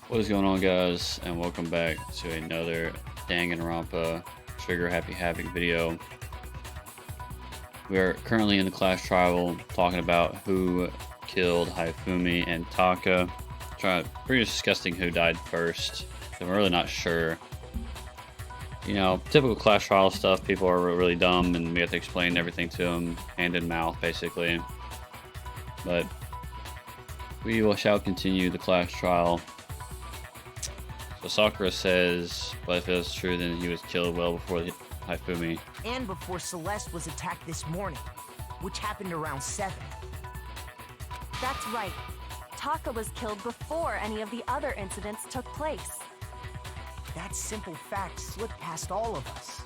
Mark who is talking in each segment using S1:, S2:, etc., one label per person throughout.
S1: What is going on, guys, and welcome back to another Danganronpa Trigger Happy Havoc video. We are currently in the class trial talking about who killed Haifumi and Taka. Pretty disgusting who died first, and we're really not sure. You know, typical class trial stuff, people are really dumb and we have to explain everything to them, hand in mouth, basically. But we shall continue the class trial. So Sakura says, but if it was true, then he was killed well before Haifumi.
S2: And before Celeste was attacked this morning, which happened around 7.
S3: That's right. Taka was killed before any of the other incidents took place.
S2: That simple fact slipped past all of us.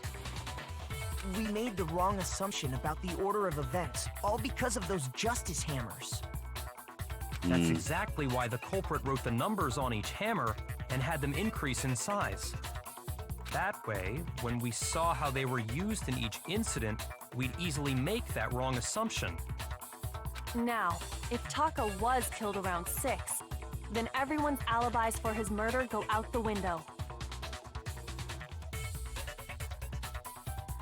S2: We made the wrong assumption about the order of events, all because of those justice hammers.
S4: That's exactly why the culprit wrote the numbers on each hammer and had them increase in size. That way, when we saw how they were used in each incident, we'd easily make that wrong assumption.
S3: Now, if Taka was killed around 6, then everyone's alibis for his murder go out the window.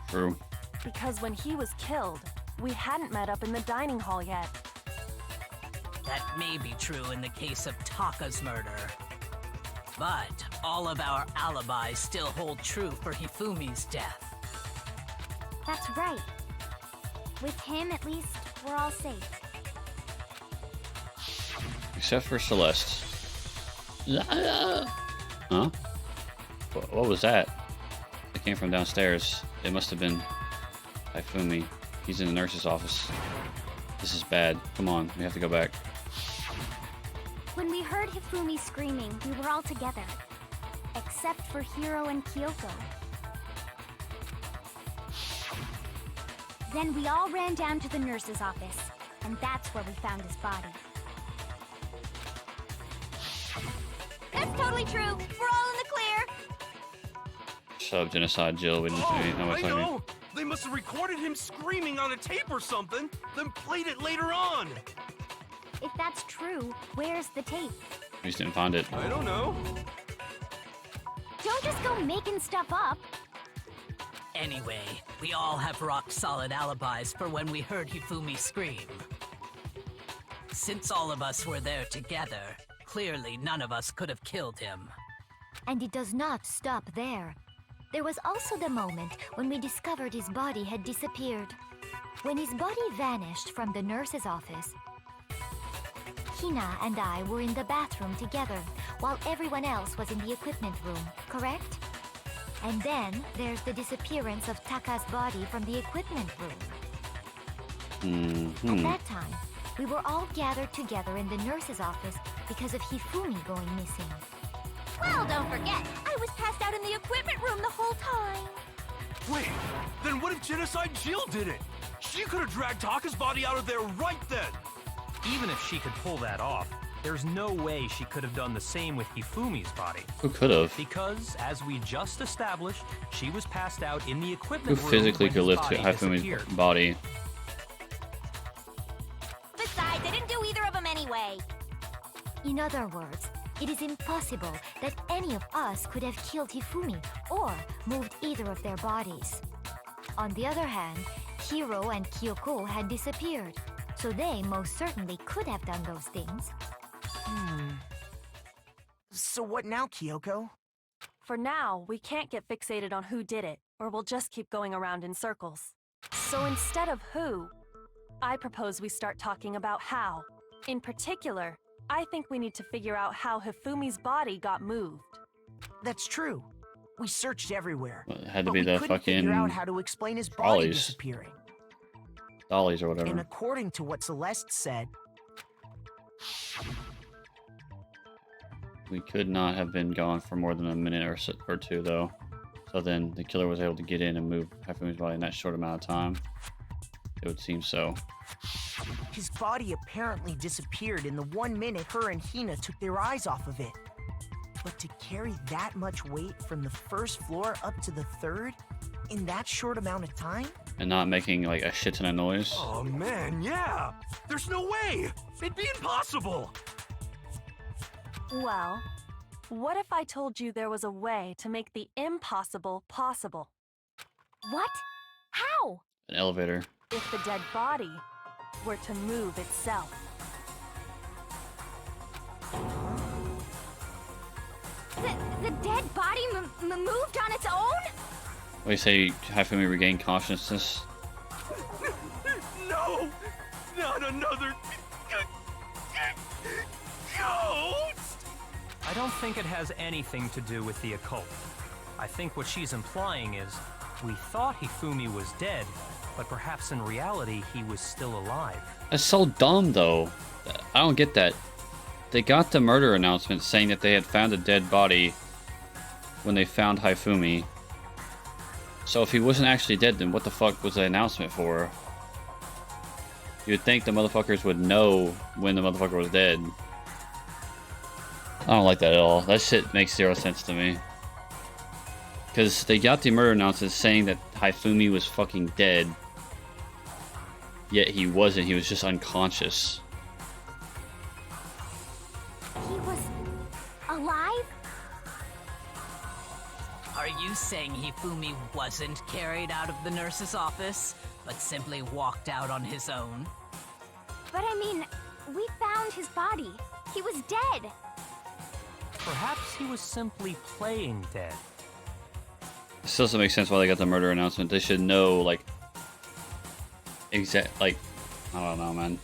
S1: True.
S3: Because when he was killed, we hadn't met up in the dining hall yet.
S5: That may be true in the case of Taka's murder. But all of our alibis still hold true for Hifumi's death.
S6: That's right. With him, at least, we're all safe.
S1: Except for Celeste. Huh? What was that? It came from downstairs. It must have been Haifumi. He's in the nurse's office. This is bad. Come on, we have to go back.
S6: When we heard Hifumi screaming, we were all together. Except for Hiro and Kyoko. Then we all ran down to the nurse's office, and that's where we found his body. That's totally true! We're all in the clear!
S1: Shut up, Genocide Jill. We didn't know what's
S7: I
S1: happening.
S7: know! They must have recorded him screaming on a tape or something, then played it later on!
S6: If that's true, where's the tape?
S1: We just didn't find it.
S7: I don't know.
S6: Don't just go making stuff up!
S5: Anyway, we all have rock-solid alibis for when we heard Hifumi scream. Since all of us were there together, clearly none of us could have killed him.
S6: And it does not stop there. There was also the moment when we discovered his body had disappeared. When his body vanished from the nurse's office, Hina and I were in the bathroom together, while everyone else was in the equipment room, correct? And then there's the disappearance of Taka's body from the equipment room. At that time, we were all gathered together in the nurse's office because of Hifumi going missing. Well, don't forget, I was passed out in the equipment room the whole time.
S7: Wait, then what if Genocide Jill did it? She could have dragged Taka's body out of there right then!
S4: Even if she could pull that off, there's no way she could have done the same with Hifumi's body.
S1: Who could have?
S4: Because, as we just established, she was passed out in the
S1: Who
S4: equipment room
S1: physically
S4: when
S1: could
S4: his
S1: lift
S4: body
S1: Haifumi's
S4: disappeared.
S1: body?
S6: Besides, I didn't do either of them anyway. In other words, it is impossible that any of us could have killed Hifumi or moved either of their bodies. On the other hand, Hiro and Kyoko had disappeared, so they most certainly could have done those things.
S2: So what now, Kyoko?
S3: For now, we can't get fixated on who did it, or we'll just keep going around in circles. So instead of who, I propose we start talking about how. In particular, I think we need to figure out how Hifumi's body got moved.
S2: That's true. We searched everywhere.
S1: Well, it had to
S2: but
S1: be
S2: we
S1: the
S2: couldn't figure out
S1: fucking
S2: how to explain his body
S1: trolleys.
S2: disappearing.
S1: dollies or
S2: And
S1: whatever.
S2: according to what Celeste said,
S1: We could not have been gone for more than a minute or two, though. So then the killer was able to get in and move Haifumi's body in that short amount of time. It would seem so.
S2: his body apparently disappeared in the 1 minute her and Hina took their eyes off of it. But to carry that much weight from the first floor up to the third in that short amount of time?
S1: And not making like a shit ton of noise.
S7: Oh man, yeah! There's no way! It'd be impossible!
S3: Well, What if I told you there was a way to make the impossible possible?
S6: What? How?
S1: An elevator.
S3: If the dead body were to move itself.
S6: The dead body moved on its own?
S1: What do you say, Hifumi regained consciousness?
S7: No! Not another ghost!
S4: I don't think it has anything to do with the occult. I think what she's implying is, we thought Hifumi was dead, but perhaps in reality he was still alive.
S1: That's so dumb, though. I don't get that. They got the murder announcement saying that they had found a dead body when they found Hifumi. So if he wasn't actually dead, then what the fuck was the announcement for? You'd think the motherfuckers would know when the motherfucker was dead. I don't like that at all. That shit makes zero sense to me. Because they got the murder announcement saying that Hifumi was fucking dead. Yet he wasn't. He was just unconscious.
S6: He was alive?
S5: Are you saying Hifumi wasn't carried out of the nurse's office, but simply walked out on his own?
S6: But I mean, we found his body. He was dead.
S4: Perhaps he was simply playing dead.
S1: It still doesn't make sense why they got the murder announcement. They should know, like, I don't know, man.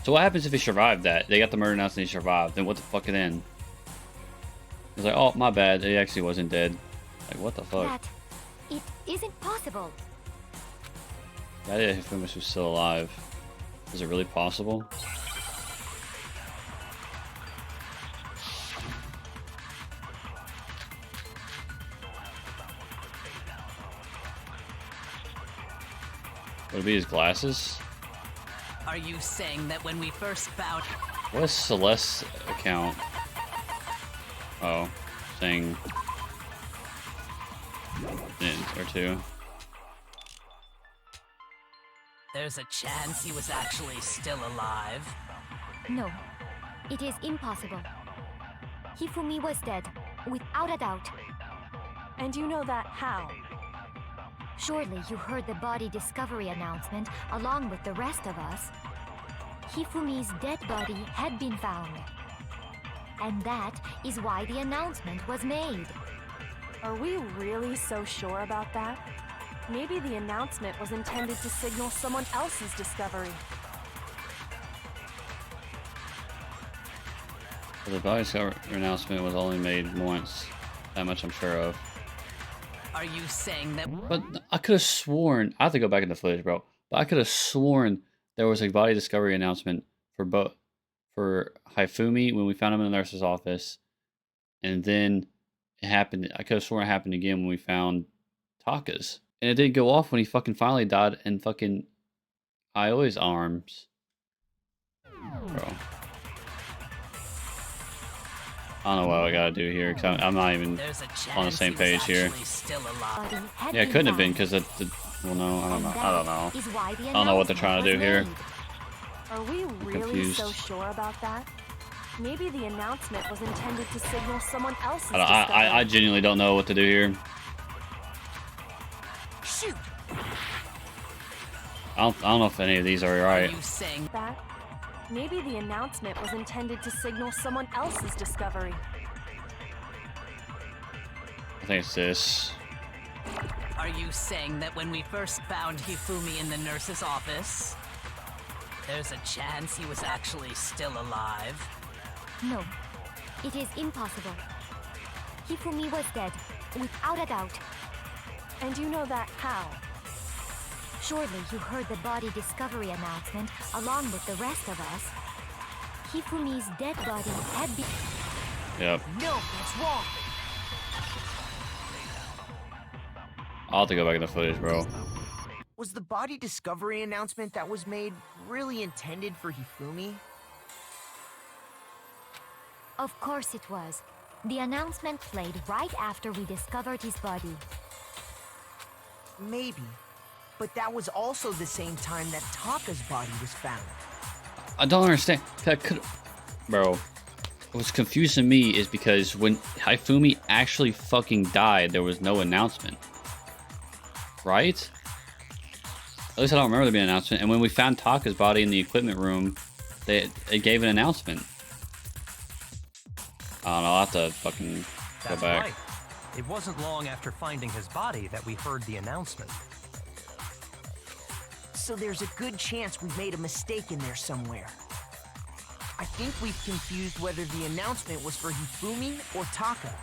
S1: So what happens if he survived that? They got the murder announcement, he survived. Then what the fuck then? He's like, oh, my bad. He actually wasn't dead. Like, what the fuck?
S6: That it isn't possible.
S1: Yeah, if he was still alive. Is it really possible? Would it be his glasses?
S5: Are you saying that when we first found...
S1: What is Celeste's account? Oh, saying... or two.
S5: There's a chance he was actually still alive?
S6: No, it is impossible. Hifumi was dead, without a doubt.
S3: And you know that how?
S6: Surely you heard the body discovery announcement along with the rest of us. Hifumi's dead body had been found. And that is why the announcement was made.
S3: Are we really so sure about that? Maybe the announcement was intended to signal someone else's discovery.
S1: Well, the body discovery announcement was only made once. That much I'm sure of.
S5: Are you saying that...
S1: But I could have sworn... I have to go back in the footage, bro. But I could have sworn there was a body discovery announcement for Hifumi when we found him in the nurse's office. And then it happened... I could have sworn it happened again when we found Taka's. And it didn't go off when he fucking finally died in fucking Aoi's arms. Bro. I don't know what I gotta do here, because I'm not even on the same page here. Yeah, it couldn't have been, because well, no, I don't know. I don't know what they're trying to do here.
S3: Are we really so sure about that? Maybe the announcement was intended to signal someone else's discovery.
S1: I genuinely don't know what to do here.
S5: Shoot!
S1: I don't know if any of these are right.
S5: Are you saying
S3: that? Maybe the announcement was intended to signal someone else's discovery.
S1: I think it's this.
S5: Are you saying that when we first found Hifumi in the nurse's office, there's a chance he was actually still alive?
S6: No, it is impossible. Hifumi was dead, without a doubt.
S3: And you know that how?
S6: Surely you heard the body discovery announcement along with the rest of us. Hifumi's dead body had been...
S1: Yep.
S2: No, that's wrong.
S1: I'll have to go back in the footage, bro.
S2: Was the body discovery announcement that was made really intended for Hifumi?
S6: Of course it was. The announcement played right after we discovered his body.
S2: Maybe. But that was also the same time that Taka's body was found.
S1: I don't understand. Bro. what's confusing me is because when Hifumi actually fucking died, there was no announcement. Right? At least I don't remember there being an announcement. And when we found Taka's body in the equipment room, it gave an announcement. I don't know, I'll have to fucking go back.
S4: Right. It wasn't long after finding his body that we heard the announcement.
S2: So there's a good chance we've made a mistake in there somewhere. I think we've confused whether the announcement was for Hifumi or Taka.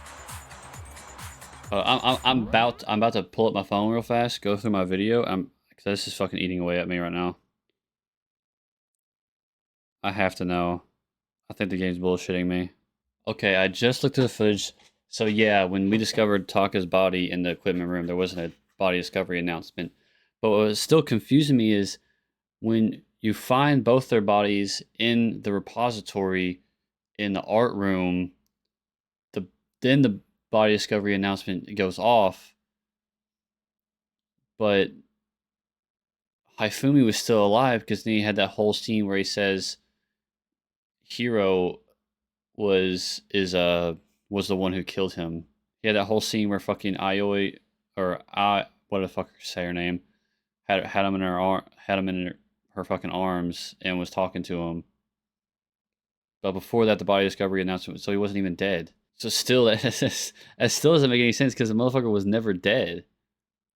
S1: I'm about to pull up my phone real fast, go through my video. Cause this is fucking eating away at me right now. I have to know. I think the game's bullshitting me. Okay, I just looked at the footage. So yeah, when we discovered Taka's body in the equipment room, there wasn't a body discovery announcement. But what was still confusing me is when you find both their bodies in the repository in the art room, then the body discovery announcement goes off. But Hifumi was still alive because then he had that whole scene where he says Hiro was the one who killed him. He had that whole scene where fucking Aioi, or what the fuck say her name, had him in her fucking arms and was talking to him. But before that, the body discovery announcement, so he wasn't even dead. So still, that still doesn't make any sense because the motherfucker was never dead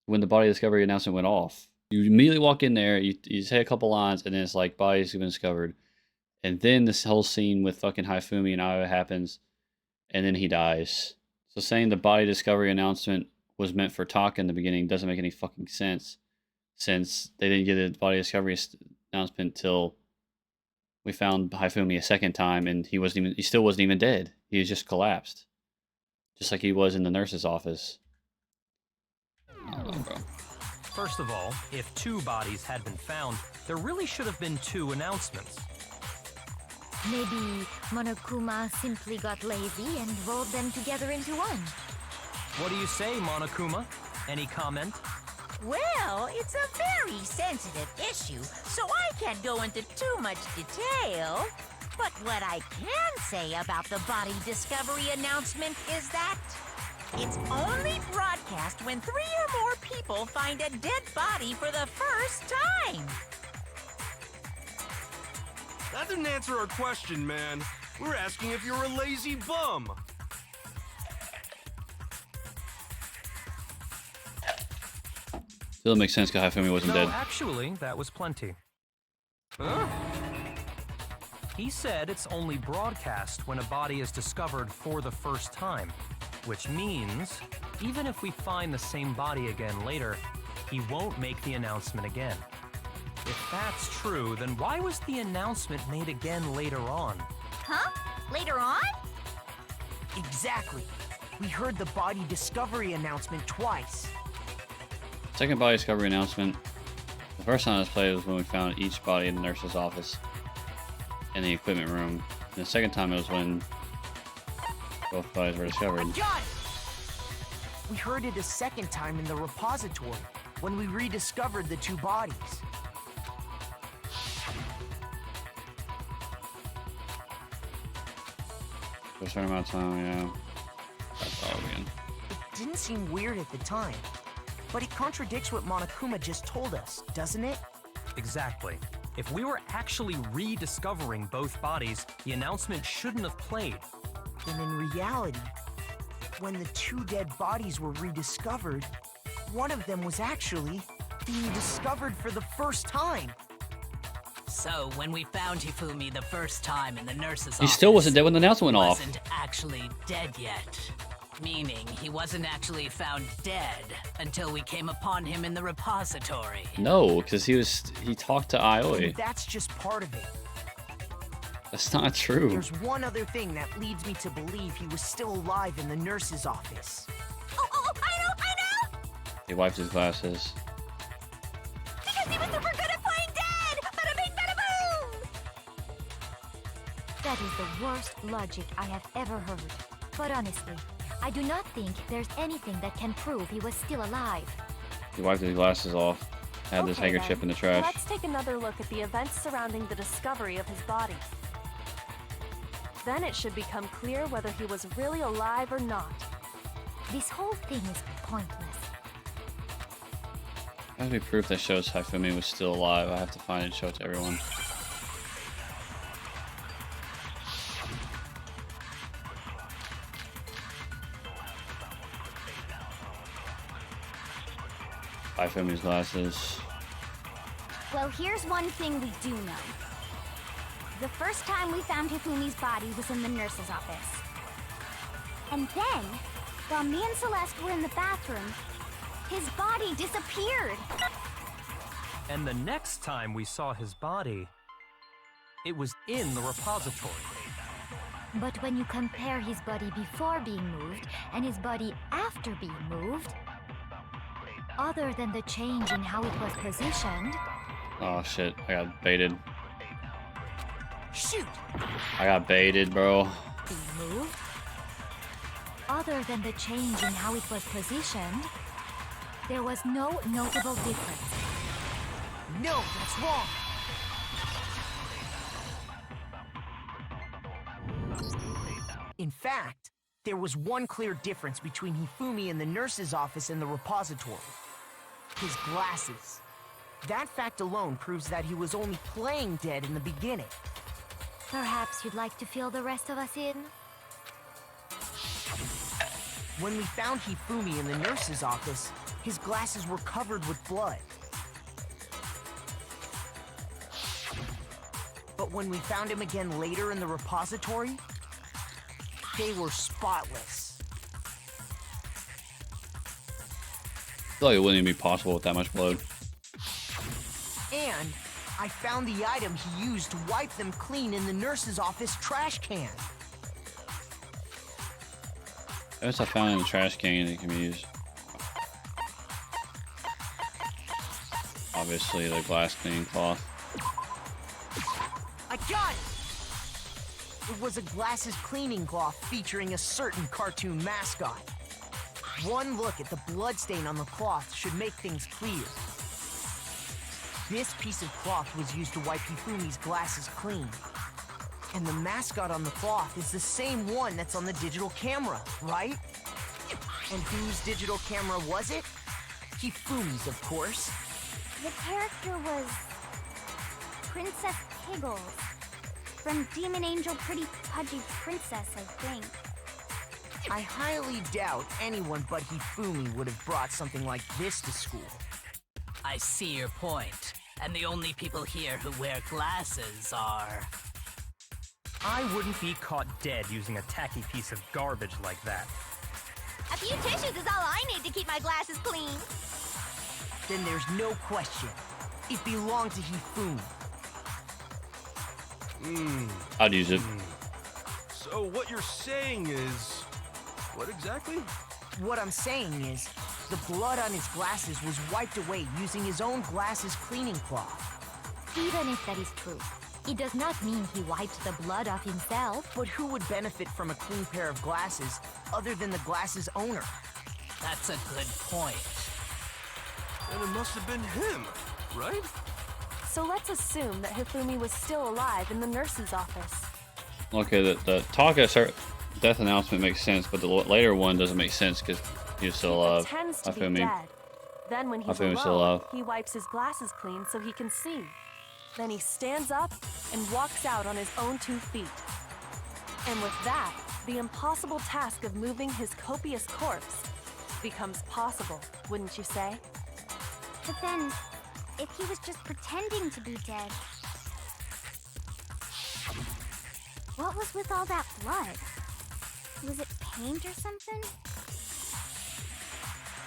S1: when the body discovery announcement went off. You immediately walk in there, you say a couple lines, and then it's like, body's been discovered. And then this whole scene with fucking Hifumi and Aioi happens, and then he dies. So saying the body discovery announcement was meant for Taka in the beginning doesn't make any fucking sense, since they didn't get the body discovery announcement till we found Hifumi a second time, and he still wasn't even dead. He was just collapsed, just like he was in the nurse's office. I don't know, bro.
S4: First of all, if 2 bodies had been found, there really should have been 2 announcements.
S6: Maybe Monokuma simply got lazy and rolled them together into one.
S4: What do you say, Monokuma? Any comment?
S8: Well, it's a very sensitive issue, so I can't go into too much detail. But what I can say about the body discovery announcement is that it's only broadcast when 3 or more people find a dead body for the first time.
S7: That didn't answer our question, man. We're asking if you're a lazy bum.
S1: Still makes sense because Hifumi wasn't dead.
S4: Actually, that was plenty. Huh? He said it's only broadcast when a body is discovered for the first time, which means even if we find the same body again later, he won't make the announcement again. If that's true, then why was the announcement made again later on?
S8: Huh? Later on?
S2: Exactly. We heard the body discovery announcement twice.
S1: Second body discovery announcement. The first time I played was when we found each body in the nurse's office in the equipment room. And the second time it was when both bodies were discovered.
S2: I got it! We heard it a second time in the repository when we rediscovered the 2 bodies.
S1: For a certain amount of time, yeah. That's all again.
S2: It didn't seem weird at the time, but it contradicts what Monokuma just told us, doesn't it?
S4: Exactly. If we were actually rediscovering both bodies, the announcement shouldn't have played.
S2: And in reality, when the 2 dead bodies were rediscovered, one of them was actually being discovered for the first time.
S5: So when we found Hifumi the first time in the nurse's office,
S1: He still wasn't dead when the announcement went off.
S5: He wasn't actually dead yet. Meaning he wasn't actually found dead until we came upon him in the repository.
S1: No, because he talked to Aioi.
S2: And that's just part of it.
S1: That's not true.
S2: There's one other thing that leads me to believe he was still alive in the nurse's office.
S8: Oh, I know!
S1: He wiped his glasses.
S8: Because he was super good at playing dead! Bada bing, bada boom!
S6: That is the worst logic I have ever heard. But honestly, I do not think there's anything that can prove he was still alive.
S1: He wiped his glasses off. Had this
S3: Okay,
S1: handkerchief
S3: then.
S1: in the trash.
S3: Let's take another look at the events surrounding the discovery of his body. Then it should become clear whether he was really alive or not.
S6: This whole thing is pointless.
S1: There has to be proof that shows Hifumi was still alive. I have to find it and show it to everyone. Hifumi's glasses.
S9: Well, here's one thing we do know. The first time we found Hifumi's body was in the nurse's office. And then, while me and Celeste were in the bathroom, his body disappeared.
S4: And the next time we saw his body, it was in the repository.
S6: But when you compare his body before being moved and his body after being moved, other than the change in how it was positioned...
S1: Oh shit, I got baited.
S2: Shoot!
S1: I got baited, bro.
S6: being moved, other than the change in how it was positioned, there was no notable difference.
S2: No, that's wrong. In fact, there was one clear difference between Hifumi in the nurse's office and the repository. His glasses. That fact alone proves that he was only playing dead in the beginning.
S6: Perhaps you'd like to fill the rest of us in?
S2: When we found Hifumi in the nurse's office, his glasses were covered with blood. But when we found him again later in the repository, they were spotless.
S1: I feel like it wouldn't even be possible with that much blood.
S2: And I found the item he used to wipe them clean in the nurse's office trash can.
S1: I guess I found it in the trash can that can be used. Obviously, the glass cleaning cloth.
S2: I got it! It was a glasses cleaning cloth featuring a certain cartoon mascot. One look at the bloodstain on the cloth should make things clear. This piece of cloth was used to wipe Hifumi's glasses clean. And the mascot on the cloth is the same one that's on the digital camera, right? And whose digital camera was it? Hifumi's, of course.
S9: The character was Princess Piggles from Demon Angel Pretty Pudgy Princess, I think.
S2: I highly doubt anyone but Hifumi would have brought something like this to school.
S5: I see your point. And the only people here who wear glasses are...
S4: I wouldn't be caught dead using a tacky piece of garbage like that.
S9: A few tissues is all I need to keep my glasses clean.
S2: Then there's no question. It belonged to Hifumi.
S1: I'd use it.
S7: So what you're saying is... what exactly?
S2: What I'm saying is, the blood on his glasses was wiped away using his own glasses cleaning cloth.
S6: Even if that is true, it does not mean he wiped the blood off himself.
S2: But who would benefit from a clean pair of glasses other than the glasses owner?
S5: That's a good point.
S7: And it must have been him, right?
S3: So let's assume that Hifumi was still alive in the nurse's office.
S1: Okay, the Taka death announcement makes sense, but the later one doesn't make sense because he's still
S3: He
S1: alive.
S3: pretends to
S1: I feel
S3: be
S1: me.
S3: dead. Then when he's
S1: Hifumi's still
S3: alone,
S1: alive.
S3: he wipes his glasses clean so he can see. Then he stands up and walks out on his own 2 feet. And with that, the impossible task of moving his copious corpse becomes possible, wouldn't you say?
S9: But then, if he was just pretending to be dead, what was with all that blood? Was it paint or something?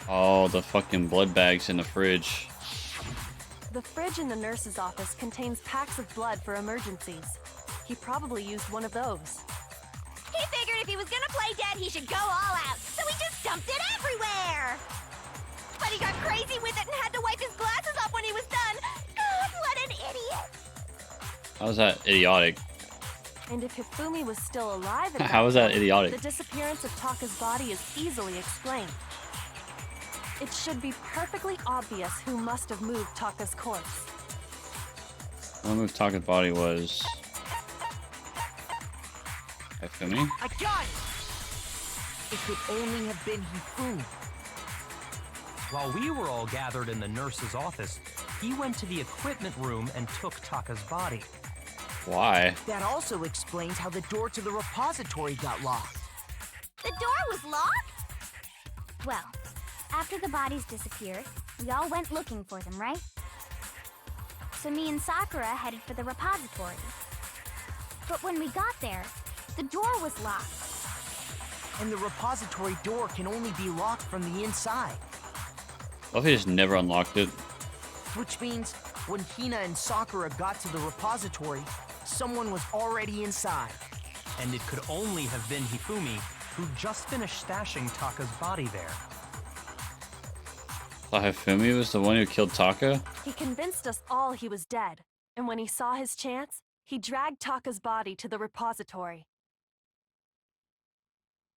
S1: Oh, the fucking blood bags in the fridge.
S3: The fridge in the nurse's office contains packs of blood for emergencies. He probably used one of those.
S9: He figured if he was gonna play dead, he should go all out, so he just dumped it everywhere! But he got crazy with it and had to wipe his glasses off when he was done! God, what an idiot!
S1: How is that idiotic?
S3: And if Hifumi was still alive at
S1: How is that
S3: time,
S1: idiotic?
S3: The disappearance of Taka's body is easily explained. It should be perfectly obvious who must have moved Taka's corpse.
S1: One move Taka's body was... Hifumi?
S2: I got it! It could only have been Hifumi.
S4: While we were all gathered in the nurse's office, he went to the equipment room and took Taka's body.
S1: Why?
S2: That also explains how the door to the repository got locked.
S9: The door was locked? Well, after the bodies disappeared, we all went looking for them, right? So me and Sakura headed for the repository. But when we got there, the door was locked.
S2: And the repository door can only be locked from the inside.
S1: What if he just never unlocked it?
S2: Which means when Hina and Sakura got to the repository, someone was already inside.
S4: And it could only have been Hifumi, who just finished stashing Taka's body there.
S1: Thought Hifumi was the one who killed Taka?
S3: He convinced us all he was dead, and when he saw his chance, he dragged Taka's body to the repository.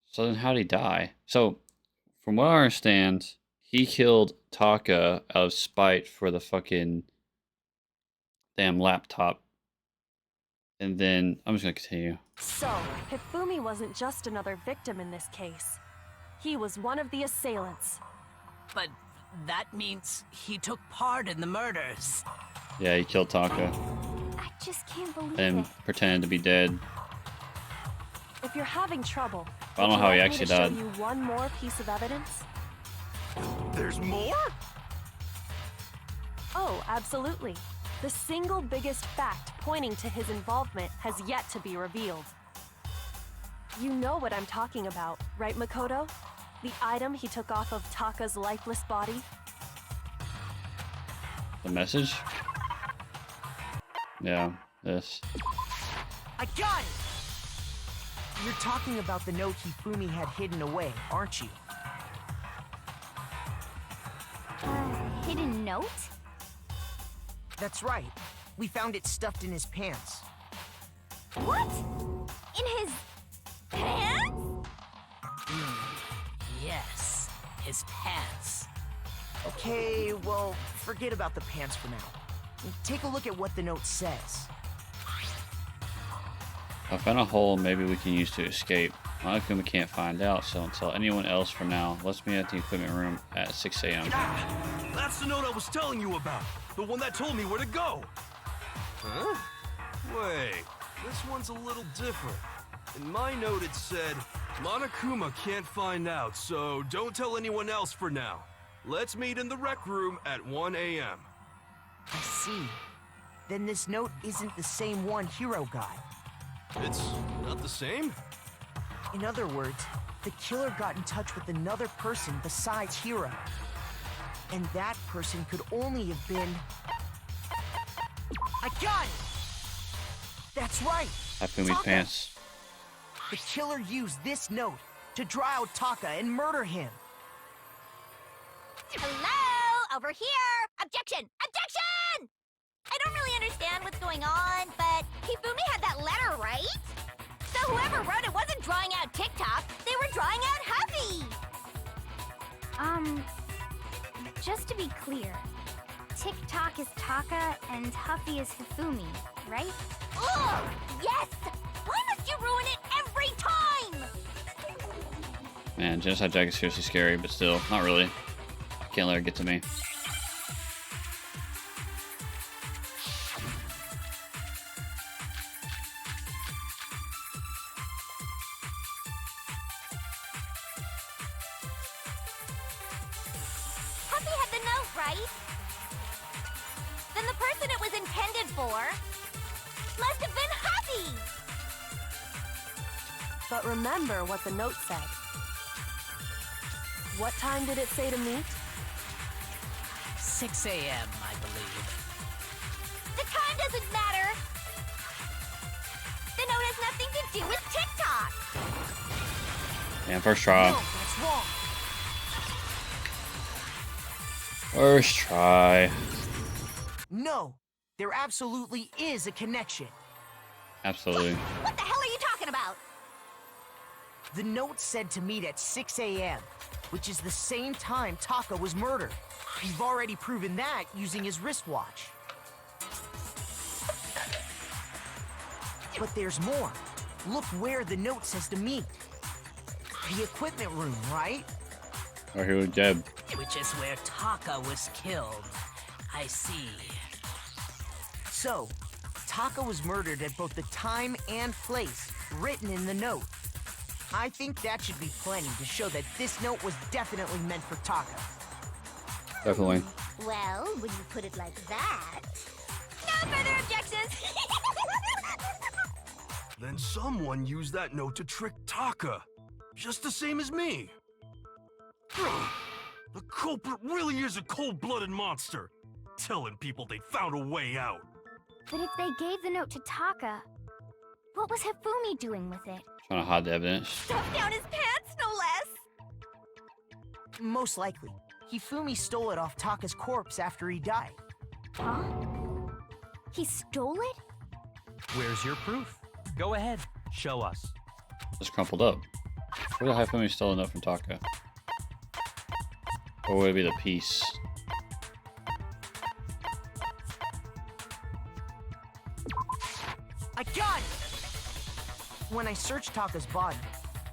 S1: So then how'd he die? So, from what I understand, he killed Taka out of spite for the fucking damn laptop. And then, I'm just gonna continue.
S3: So, Hifumi wasn't just another victim in this case. He was one of the assailants.
S5: But that means he took part in the murders.
S1: Yeah, he killed Taka
S9: I just can't believe
S1: and
S9: it.
S1: pretended to be dead.
S3: If you're having trouble,
S1: I don't know
S3: would
S1: how
S3: you
S1: he
S3: like me
S1: actually
S3: to show
S1: died.
S3: you one more piece of evidence?
S7: There's more?
S3: Oh, absolutely. The single biggest fact pointing to his involvement has yet to be revealed. You know what I'm talking about, right, Makoto? The item he took off of Taka's lifeless body?
S1: The message? Yeah, this.
S2: I got it! You're talking about the note Hifumi had hidden away, aren't you?
S9: Hidden note?
S2: That's right. We found it stuffed in his pants.
S9: What? In his pants?
S5: Yes, his pants.
S2: Okay, well, forget about the pants for now. Take a look at what the note says.
S1: I found a hole maybe we can use to escape. My Hifumi can't find out, so until anyone else from now, let's meet at the equipment room at 6 a.m.
S7: Ah, that's the note I was telling you about. The one that told me where to go. Huh? Wait, this one's a little different. In my note it said, Monokuma can't find out, so don't tell anyone else for now. Let's meet in the rec room at 1 a.m.
S2: I see. Then this note isn't the same one Hiro got.
S7: It's not the same?
S2: In other words, the killer got in touch with another person besides Hiro. And that person could only have been... I got it! That's right!
S1: Hifumi's
S2: Taka.
S1: pants.
S2: The killer used this note to draw out Taka and murder him.
S9: Hello? Over here! Objection! Objection! I don't really understand what's going on, but Hifumi had that letter, right? So whoever wrote it wasn't drawing out TikTok, they were drawing out Huffy! Just to be clear, TikTok is Taka and Huffy is Hifumi, right? Ugh! Yes! Why must you ruin it every time?
S1: Man, Genocide Jack is seriously scary, but still, not really. I can't let her get to me.
S9: Huffy had the note, right? Then the person it was intended for must have been Huffy!
S3: But remember what the note said. What time did it say to meet?
S5: 6 a.m., I believe.
S9: The time doesn't matter! The note has nothing to do with TikTok!
S1: Man, first try.
S2: No, that's wrong.
S1: First try.
S2: No, there absolutely is a connection.
S1: Absolutely.
S9: What the hell are you talking about?
S2: The note said to meet at 6 a.m., which is the same time Taka was murdered. We've already proven that using his wristwatch. But there's more. Look where the note says to meet. The equipment room, right?
S1: Right here with Deb.
S5: Which is where Taka was killed. I see.
S2: So, Taka was murdered at both the time and place written in the note. I think that should be plenty to show that this note was definitely meant for Taka.
S1: Definitely.
S9: Well, when you put it like that... No further objections!
S7: Then someone used that note to trick Taka. Just the same as me. The culprit really is a cold-blooded monster. Telling people they found a way out.
S9: But if they gave the note to Taka, what was Hifumi doing with it?
S1: Trying to hide the evidence.
S9: Stuffed down his pants, no less!
S2: Most likely, Hifumi stole it off Taka's corpse after he died.
S9: Huh? He stole it?
S4: Where's your proof? Go ahead, show us.
S1: It's crumpled up. Where the Hifumi stole a note from Taka? Or would it be the piece?
S2: I got it! When I searched Taka's body,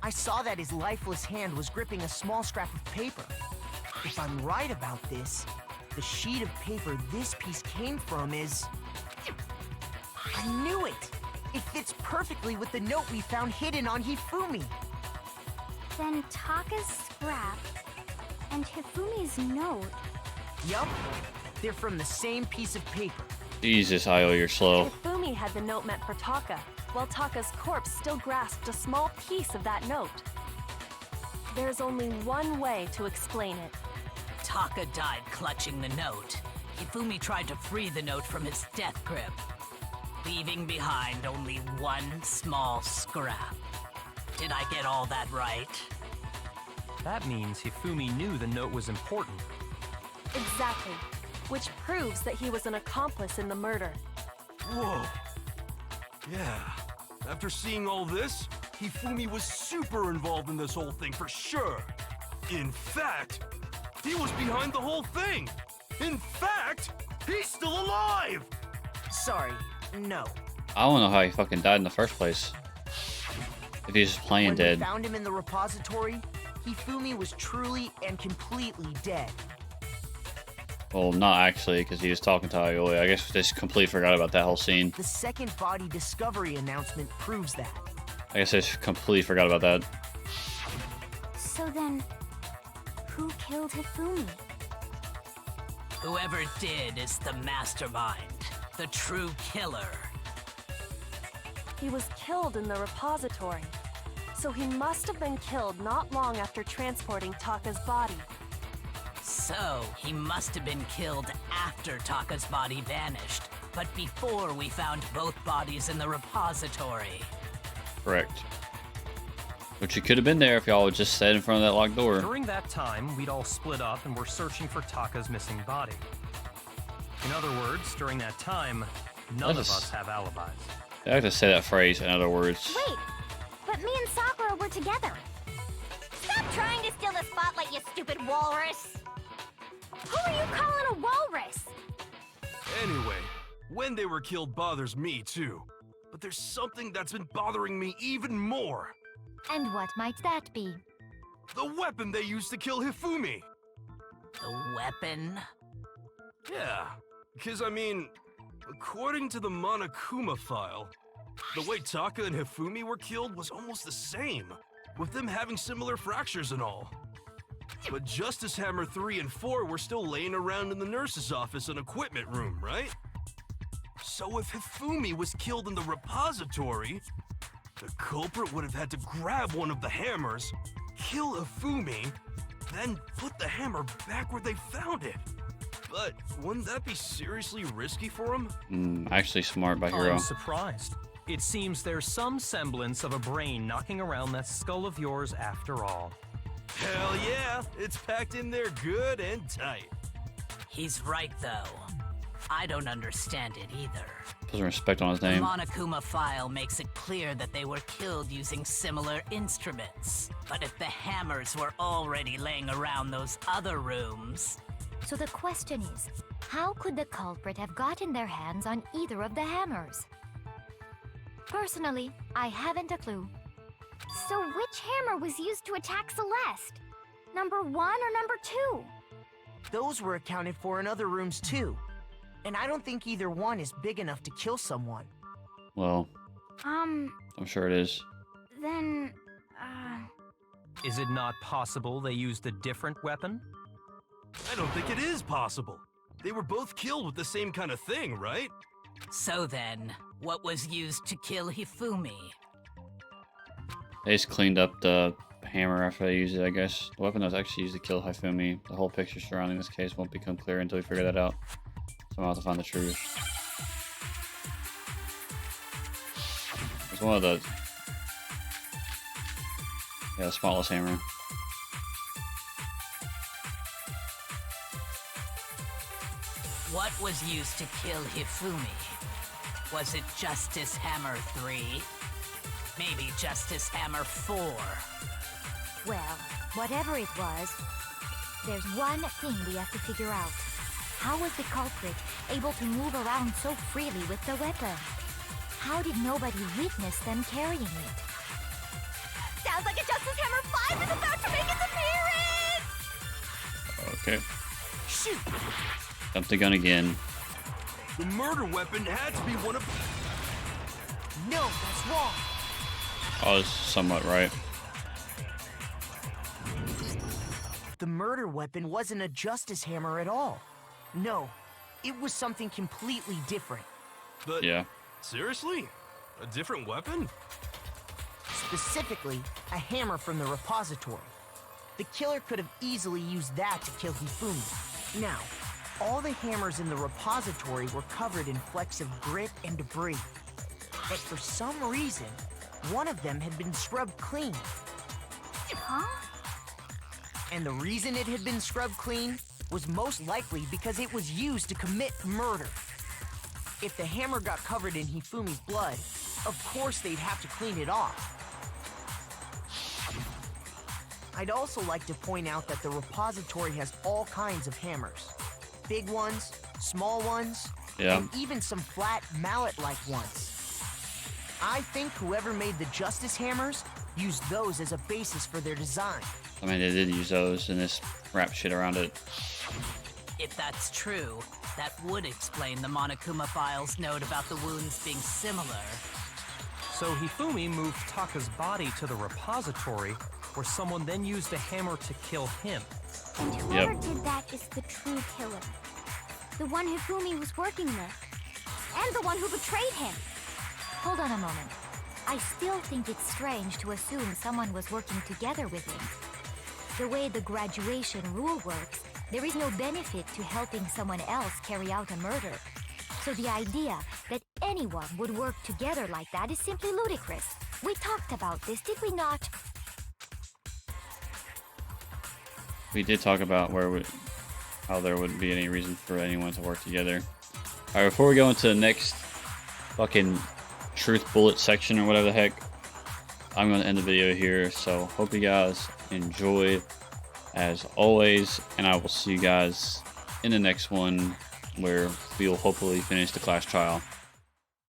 S2: I saw that his lifeless hand was gripping a small scrap of paper. If I'm right about this, the sheet of paper this piece came from is... I knew it! It fits perfectly with the note we found hidden on Hifumi.
S9: Then Taka's scrap and Hifumi's note.
S2: Yup, they're from the same piece of paper.
S1: Jesus, Io, you're slow.
S3: Hifumi had the note meant for Taka, while Taka's corpse still grasped a small piece of that note. There's only one way to explain it.
S5: Taka died clutching the note. Hifumi tried to free the note from its death grip, leaving behind only one small scrap. Did I get all that right?
S4: That means Hifumi knew the note was important.
S3: Exactly. Which proves that he was an accomplice in the murder.
S7: Whoa. Yeah. After seeing all this, Hifumi was super involved in this whole thing for sure. In fact, he was behind the whole thing. In fact, he's still alive!
S2: Sorry, no.
S1: I don't know how he fucking died in the first place. If he's just playing
S2: When
S1: dead.
S2: we found him in the repository, Hifumi was truly and completely dead.
S1: Well, not actually, because he was talking to Aioi. I guess we just completely forgot about that whole scene.
S2: The second body discovery announcement proves that.
S1: I guess I just completely forgot about that.
S9: So then, who killed Hifumi?
S5: Whoever did is the mastermind, the true killer.
S3: He was killed in the repository, so he must have been killed not long after transporting Taka's body.
S5: So, he must have been killed after Taka's body vanished, but before we found both bodies in the repository.
S1: Correct. Which he could have been there if y'all would just sat in front of that locked door.
S4: During that time, we'd all split up and were searching for Taka's missing body. In other words, during that time, none of us have alibis.
S1: I have to say that phrase in other words.
S9: Wait, but me and Sakura were together. Stop trying to steal the spotlight, you stupid walrus! Who are you calling a walrus?
S7: Anyway, when they were killed bothers me too. But there's something that's been bothering me even more.
S6: And what might that be?
S7: The weapon they used to kill Hifumi.
S5: The weapon?
S7: Yeah, because I mean, according to the Monokuma file, the way Taka and Hifumi were killed was almost the same, with them having similar fractures and all. But Justice Hammer 3 and 4 were still laying around in the nurse's office and equipment room, right? So if Hifumi was killed in the repository, the culprit would have had to grab one of the hammers, kill Hifumi, then put the hammer back where they found it. But wouldn't that be seriously risky for him?
S1: Actually smart by Hero.
S4: I'm surprised. It seems there's some semblance of a brain knocking around that skull of yours after all.
S7: Hell yeah, it's packed in there good and tight.
S5: He's right, though. I don't understand it either.
S1: Put some respect on his
S5: The
S1: name.
S5: Monokuma file makes it clear that they were killed using similar instruments. But if the hammers were already laying around those other rooms...
S6: So the question is, how could the culprit have gotten their hands on either of the hammers? Personally, I haven't a clue.
S9: So which hammer was used to attack Celeste? Number 1 or number 2?
S2: Those were accounted for in other rooms too. And I don't think either one is big enough to kill someone.
S1: Well,
S9: Um,
S1: I'm sure it is.
S9: then,
S4: Is it not possible they used a different weapon?
S7: I don't think it is possible. They were both killed with the same kind of thing, right?
S5: So then, what was used to kill Hifumi?
S1: They just cleaned up the hammer after they used it, I guess. The weapon that was actually used to kill Hifumi. The whole picture surrounding this case won't become clear until we figure that out. So I'll have to find the truth. It's one of the... Yeah, the smallest hammer.
S5: What was used to kill Hifumi? Was it Justice Hammer 3? Maybe Justice Hammer 4?
S6: Well, whatever it was, there's one thing we have to figure out. How was the culprit able to move around so freely with the weapon? How did nobody witness them carrying it?
S9: sounds like a Justice Hammer 5 is about to make its appearance!
S1: Okay.
S2: Shoot!
S1: Dump the gun again.
S7: The murder weapon had to be one of...
S2: No, that's wrong.
S1: I was somewhat right.
S2: The murder weapon wasn't a justice hammer at all. No, it was something completely different.
S7: But
S1: Yeah.
S7: seriously? A different weapon?
S2: Specifically, a hammer from the repository. The killer could have easily used that to kill Hifumi. Now, all the hammers in the repository were covered in flecks of grit and debris. But for some reason, one of them had been scrubbed clean.
S9: Huh?
S2: And the reason it had been scrubbed clean was most likely because it was used to commit murder. If the hammer got covered in Hifumi's blood, of course they'd have to clean it off. I'd also like to point out that the repository has all kinds of hammers. Big ones, small ones,
S1: Yeah.
S2: and even some flat mallet-like ones. I think whoever made the justice hammers used those as a basis for their design.
S1: I mean, they did use those and this wrap shit around it.
S5: If that's true, that would explain the Monokuma file's note about the wounds being similar.
S4: So Hifumi moved Taka's body to the repository, where someone then used the hammer to kill him.
S9: And whoever did that is the true killer. The one Hifumi was working with. And the one who betrayed him.
S6: Hold on a moment. I still think it's strange to assume someone was working together with him. The way the graduation rule works, there is no benefit to helping someone else carry out a murder. So the idea that anyone would work together like that is simply ludicrous. We talked about this, did we not?
S1: We did talk about how there wouldn't be any reason for anyone to work together. Alright, before we go into the next fucking truth bullet section or whatever the heck, I'm going to end the video here. So hope you guys enjoy as always, and I will see you guys in the next one where we will hopefully finish the class trial.